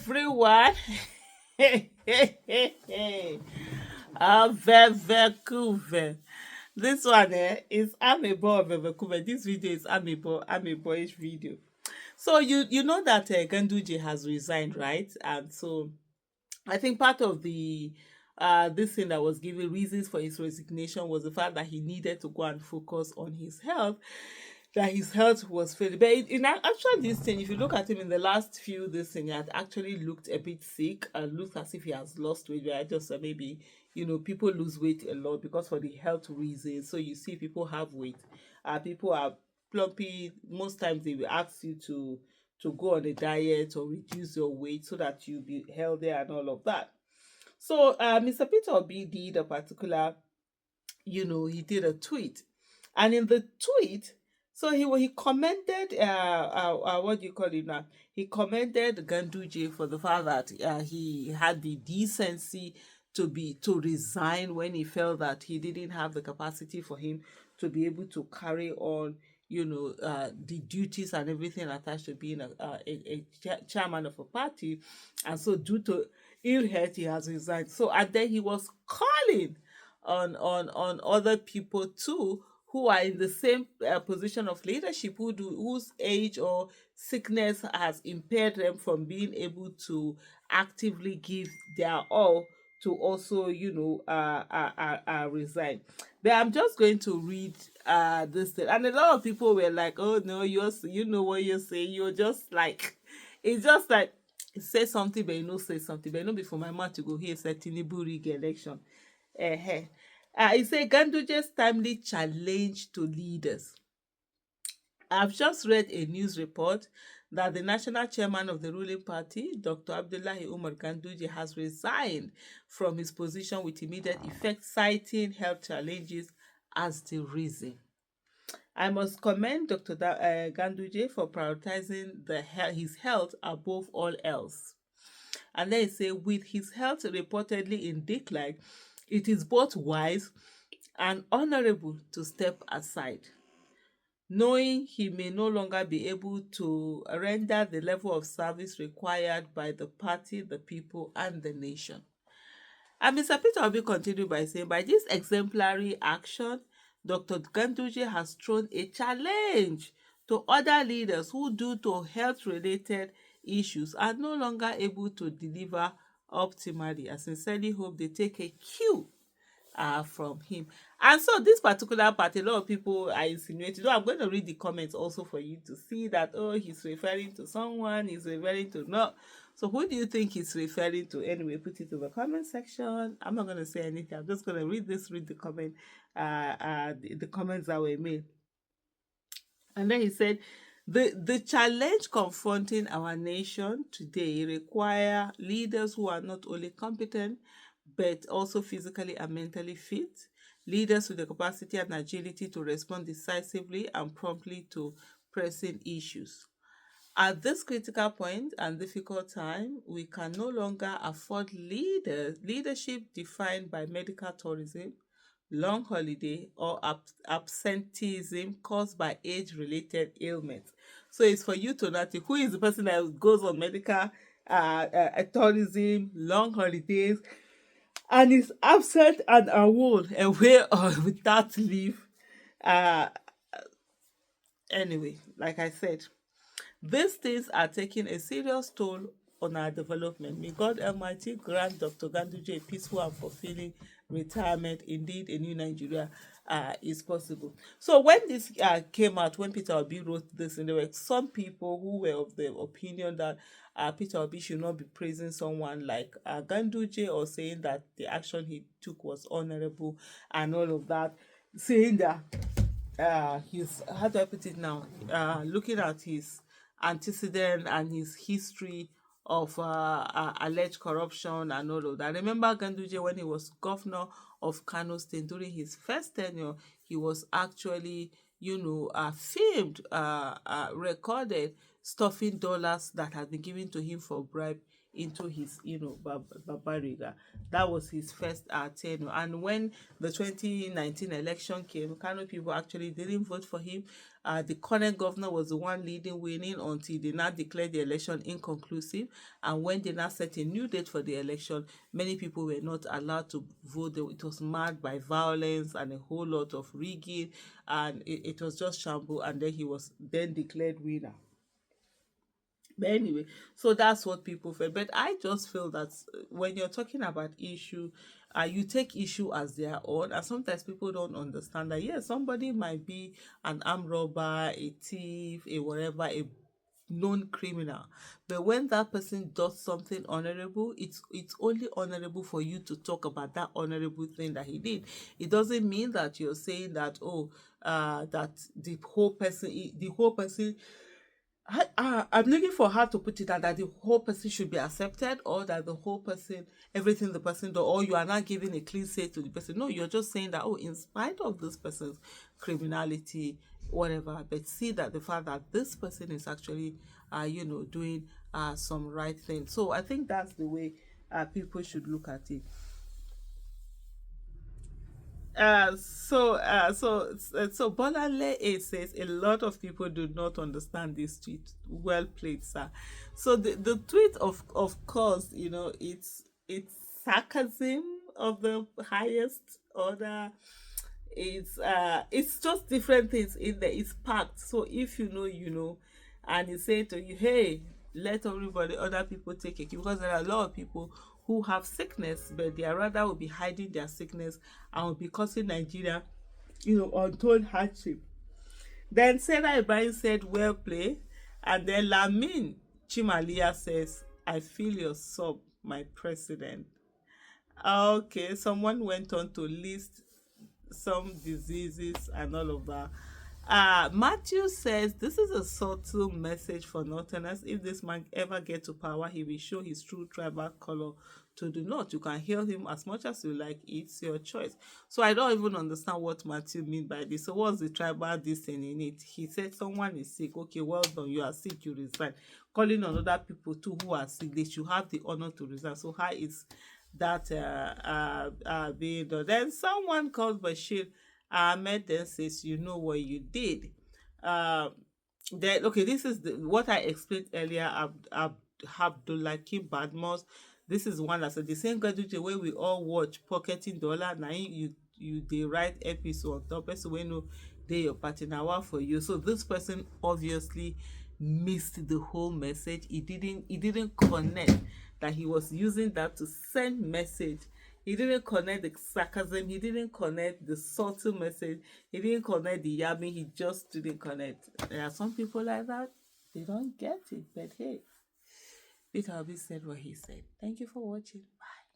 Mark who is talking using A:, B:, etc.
A: everyone. Avevekuve. This one is Amebo Avevekuve. This video is Ameboish video. So you know that Ganduje has resigned, right? And so I think part of the this thing that was giving reasons for his resignation was the fact that he needed to go and focus on his health, that his health was failing. But actual this thing, if you look at him in the last few this thing, he had actually looked a bit sick and looked as if he has lost weight. But I just maybe people lose weight a lot because for the health reasons. So you see people have weight, people are plumpy. Most times they will ask you to go on a diet or reduce your weight so that you be healthier and all of that. So Mr. Peter Obi did a particular, he did a tweet, and in the tweet, so he commended what do you call it now? He commended Ganduje for the fact that he had the decency to resign when he felt that he didn't have the capacity for him to be able to carry on the duties and everything attached to being a chairman of a party, and so due to ill health he has resigned. So and then he was calling on other people too who are in the same position of leadership, whose age or sickness has impaired them from being able to actively give their all, to also resign. But I'm just going to read this thing, and a lot of people were like, oh no, you know what you're saying, you're just like, it's just like, say something but you know say something, but you know before my mouth to go here say Tinubu rig election. uh he said Ganduje's timely challenge to leaders. I've just read a news report that the national chairman of the ruling party, Dr. Abdullahi Umar Ganduje, has resigned from his position with immediate effect, citing health challenges as the reason. I must commend Dr. Ganduje for prioritizing his health above all else. And then he say, with his health reportedly in decline, it is both wise and honorable to step aside, knowing he may no longer be able to render the level of service required by the party, the people, and the nation. And Mr. Peter Obi continued by saying, by this exemplary action, Dr. Ganduje has thrown a challenge to other leaders who, due to health-related issues, are no longer able to deliver optimally. I sincerely hope they take a cue from him. And so this particular part, a lot of people are insinuating. I'm going to read the comments also for you to see that, oh, he's referring to someone, he's referring to not. So who do you think he's referring to? Anyway, put it in the comment section. I'm not going to say anything. I'm just going to read the comment, the comments that were made. And then he said, the challenge confronting our nation today require leaders who are not only competent, but also physically and mentally fit, leaders with the capacity and agility to respond decisively and promptly to pressing issues. At this critical point and difficult time, we can no longer afford leadership defined by medical tourism, long holiday, or absenteeism caused by age-related ailments. So it's for you to know who is the person that goes on medical tourism, long holidays, and is absent and away or without leave. Uh, anyway, like I said, these things are taking a serious toll on our development. May God Almighty grant Dr. Ganduje a peaceful and fulfilling retirement. Indeed, a new Nigeria is possible. So when this came out, when Peter Obi wrote this, and there were some people who were of the opinion that Peter Obi should not be praising someone like Ganduje, or saying that the action he took was honorable and all of that, saying that his, how do I put it now, looking at his antecedent and his history of alleged corruption and all of that. I remember Ganduje, when he was governor of Kano State during his first tenure, he was actually, filmed, recorded stuffing dollars that had been given to him for bribe into his, Babariga. That was his first tenure. And when the 2019 election came, Kano people actually didn't vote for him. The current governor was the one leading, winning until they now declared the election inconclusive. And when they now set a new date for the election, many people were not allowed to vote. It was marked by violence and a whole lot of rigging, and it was just shambles. And then he was then declared winner. But anyway, so that's what people feel. But I just feel that when you're talking about issue, you take issue as their own, and sometimes people don't understand that. Yes, somebody might be an armed robber, a thief, a whatever, a known criminal, but when that person does something honorable, it's only honorable for you to talk about that honorable thing that he did. It doesn't mean that you're saying that, oh, that the whole person I'm looking for how to put it, that the whole person should be accepted, or that the whole person, everything the person does, or you are not giving a clean say to the person. No, you're just saying that, oh, in spite of this person's criminality, whatever, but see that the fact that this person is actually, doing some right thing. So I think that's the way people should look at it. So Bolanle A says a lot of people do not understand this tweet. Well played, sir. So the tweet, of course, it's sarcasm of the highest order. It's just different things in there. It's packed. So if you know, you know, and it's saying to you, hey, let everybody, other people take it, because there are a lot of people who have sickness, but they are rather will be hiding their sickness and will be causing Nigeria, untold hardship. Then Sarah Ibrahim said, well played. And then Lamin Chimalia says, I feel your sob, my president. Okay, someone went on to list some diseases and all of that. Matthew says this is a subtle message for Northerners. If this man ever get to power, he will show his true tribal color to the North. You can hail him as much as you like. It's your choice. So I don't even understand what Matthew mean by this. So what's the tribal this thing in it? He said someone is sick. Okay, well done. You are sick. You resign. Calling on other people too who are sick, they should have the honor to resign. So how is that being done? Then someone called Bashir Ahmed then says, you know what you did. Uh, then okay, this is what I explained earlier. Abdullahi Badmos. This is one that said the same Ganduje way we all watch pocketing dollar. Now you they write episode on top. So we know they your party now for you. So this person obviously missed the whole message. He didn't connect that he was using that to send message. He didn't connect the sarcasm. He didn't connect the subtle message. He didn't connect the yamming. He just didn't connect. There are some people like that. They don't get it. But hey, Peter Obi said what he said. Thank you for watching. Bye.